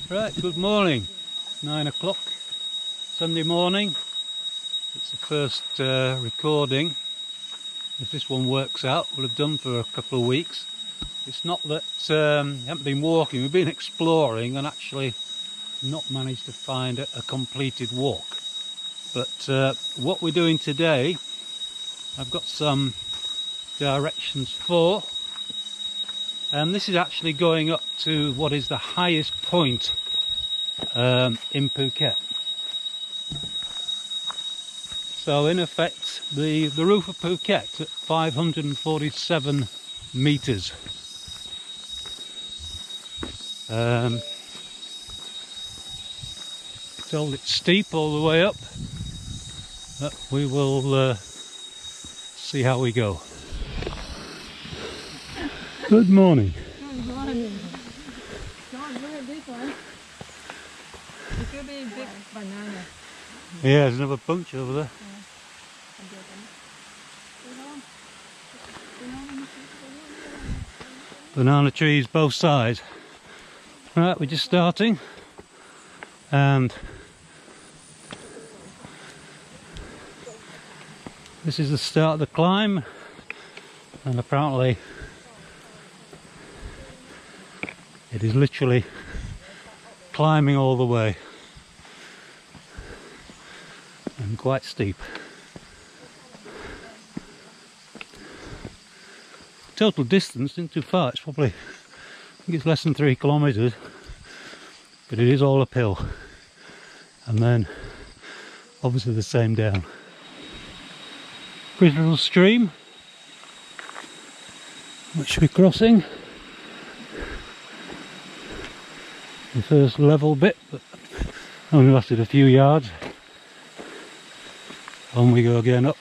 Right, good morning. 9 o'clock, Sunday morning. It's the first recording. If this one works out, we'll have done for a couple of weeks. It's not that we haven't been walking, we've been exploring and actually not managed to find a completed walk. But what we're doing today, I've got some directions for, and this is actually going up to what is the highest point in Phuket. So in effect, the roof of Phuket at 547 metres. Told it's steep all the way up, but we will see how we go. Good morning. Good morning. Don't look at this one. It could be a big banana. Yeah, there's another bunch over there. Banana trees both sides. Right, we're just starting, and this is the start of the climb, and apparently it is literally climbing all the way and quite steep. Total distance isn't too far, it's probably, I think it's less than 3 kilometres, but it is all uphill, and then obviously the same down. Pretty little stream which we're crossing. The first level bit, but only lasted a few yards. On we go again up.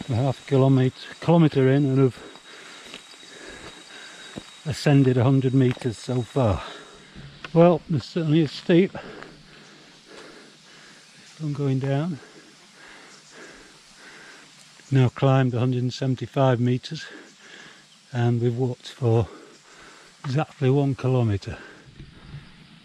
We're half a kilometre in and have ascended 100 metres so far. Well, this certainly is steep. Still going down. Now climbed 175 metres and we've walked for exactly 1 kilometre.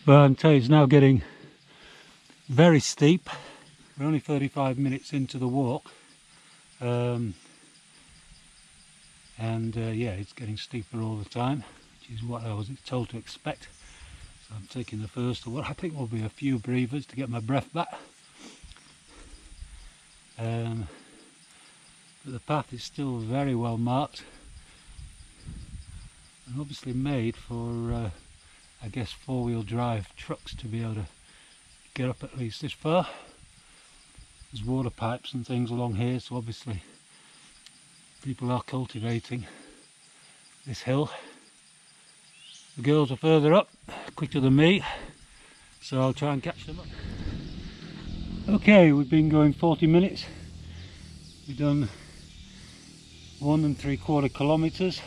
But I can tell you it's now getting very steep. We're only 35 minutes into the walk. Yeah, it's getting steeper all the time, which is what I was told to expect. So I'm taking the first of what I think will be a few breathers to get my breath back. But the path is still very well marked and obviously made for I guess 4-wheel drive trucks to be able to get up at least this far. There's water pipes and things along here, so obviously people are cultivating this hill. The girls are further up, quicker than me, so I'll try and catch them up. Okay, we've been going 40 minutes. We've done 1 3/4 kilometres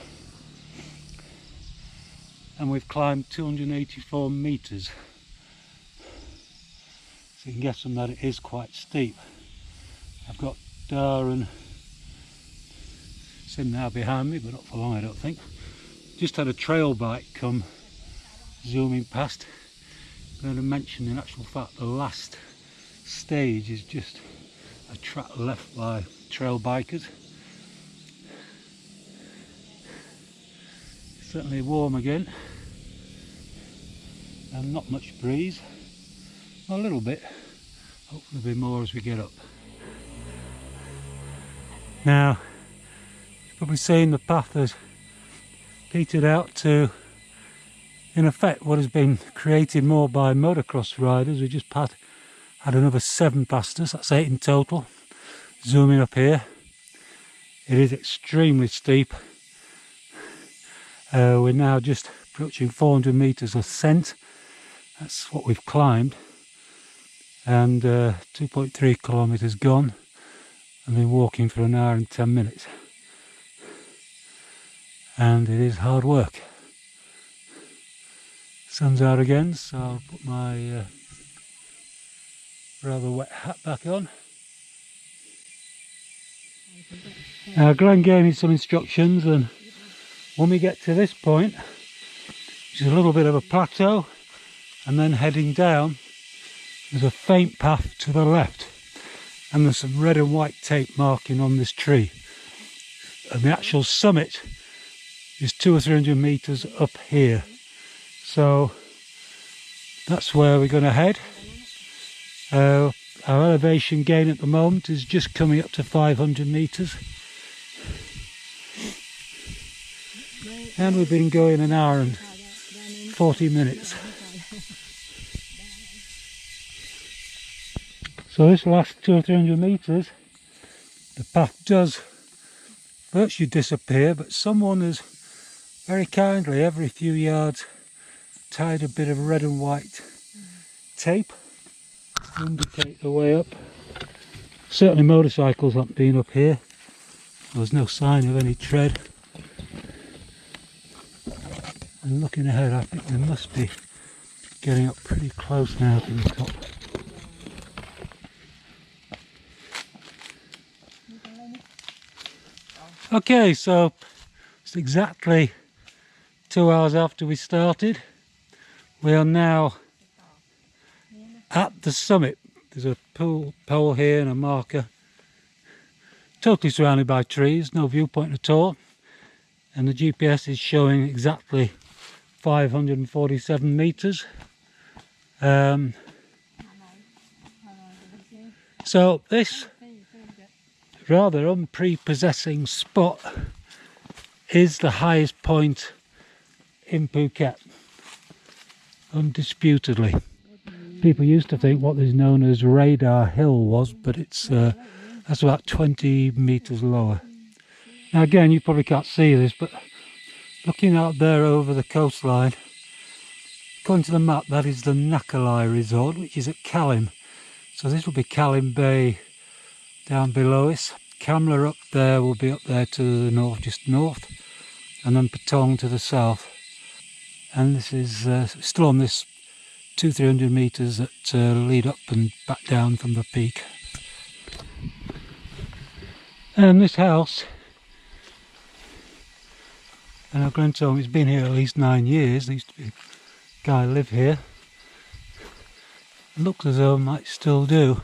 and we've climbed 284 metres. So you can guess from that it is quite steep. I've got Dar and Sim now behind me, but not for long I don't think. Just had a trail bike come zooming past. I'm going to mention in actual fact the last stage is just a track left by trail bikers. Certainly warm again and not much breeze. A little bit, hopefully there'll be more as we get up. Now you've probably seen the path has petered out to, in effect, what has been created more by motocross riders. We just had another 7 past us, that's 8 in total. Zooming up here, it is extremely steep. We're now just approaching 400 metres ascent. That's what we've climbed, and 2.3 kilometres gone. I've been walking for 1 hour and 10 minutes, and it is hard work. Sun's out again, so I'll put my rather wet hat back on. Glenn gave me some instructions, and when we get to this point, which is a little bit of a plateau, and then heading down, there's a faint path to the left, and there's some red and white tape marking on this tree. And the actual summit is 200 or 300 meters up here. So that's where we're going to head. Our elevation gain at the moment is just coming up to 500 meters. And we've been going an hour and 40 minutes. So this last 200 or 300 meters, the path does virtually disappear, but someone has very kindly, every few yards, tied a bit of red and white tape to indicate the way up. Certainly motorcycles haven't been up here. There's no sign of any tread. And looking ahead, I think we must be getting up pretty close now to the top. Okay, so it's exactly 2 hours after we started. We are now at the summit. There's a pole here and a marker. Totally surrounded by trees, no viewpoint at all. And the GPS is showing exactly 547 meters. So this rather unprepossessing spot is the highest point in Phuket, undisputedly. People used to think what is known as Radar Hill was, but it's that's about 20 meters lower. Now again, you probably can't see this, but looking out there over the coastline, according to the map, that is the Nakalai Resort, which is at Kalim. So this will be Kalim Bay down below us. Kamla up there will be up there to the north, just north, and then Patong to the south. And this is still on this 200-300 meters that lead up and back down from the peak. And this house, and our Glenn told me it's been here at least 9 years. There used to be a guy live here. It looks as though it might still do.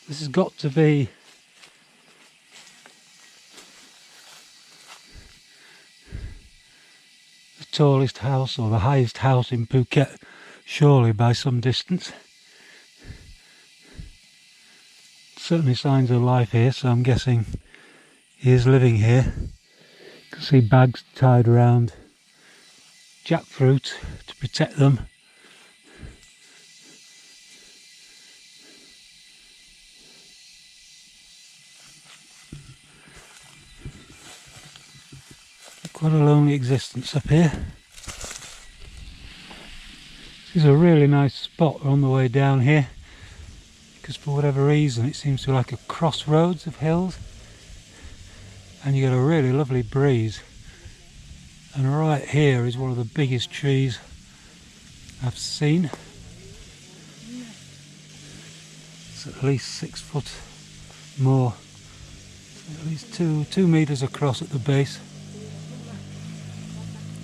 This has got to be the tallest house or the highest house in Phuket, surely by some distance. Certainly signs of life here, so I'm guessing he is living here. You can see bags tied around jackfruit to protect them. Quite a lonely existence up here. This is a really nice spot on the way down here, because for whatever reason it seems to be like a crossroads of hills, and you get a really lovely breeze. And right here is one of the biggest trees I've seen. It's at least 6 foot more, at least 2 meters across at the base.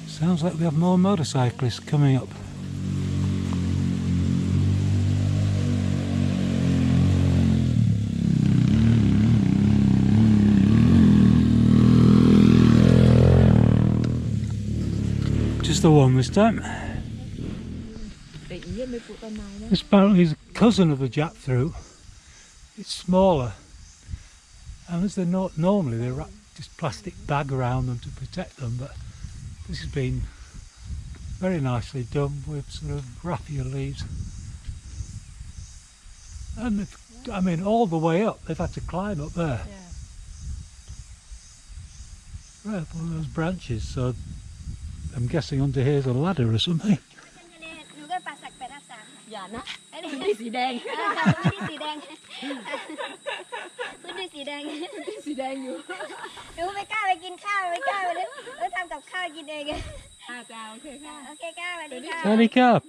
Sounds like we have more motorcyclists coming up. Just the one this time. This apparently is a cousin of the jackfruit. It's smaller, and as they're not normally, they wrap this plastic bag around them to protect them, but this has been very nicely done with sort of raffia leaves. And I mean, all the way up, they've had to climb up there. Yeah. Right up on those branches, so I'm guessing under here's a ladder or something. Handicap.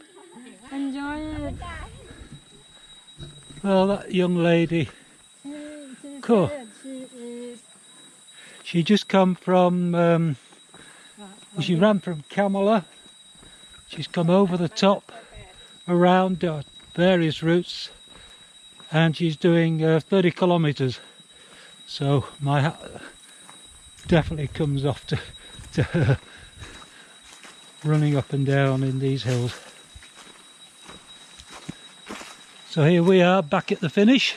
Enjoy it. Well, that young lady, cool. She just come from She ran from Kamala. She's come over the top, around various routes, and she's doing 30 kilometres. So my hat definitely comes off to her running up and down in these hills. So here we are back at the finish,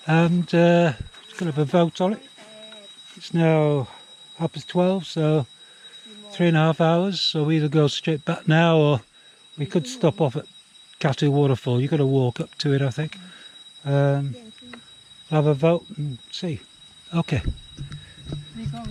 and it's going to have a vote on it. It's now 12:30, so 3.5 hours. So we either go straight back now, or we could stop off at Katu Waterfall. You've got to walk up to it, I think. Have a vote and see. Okay. We go.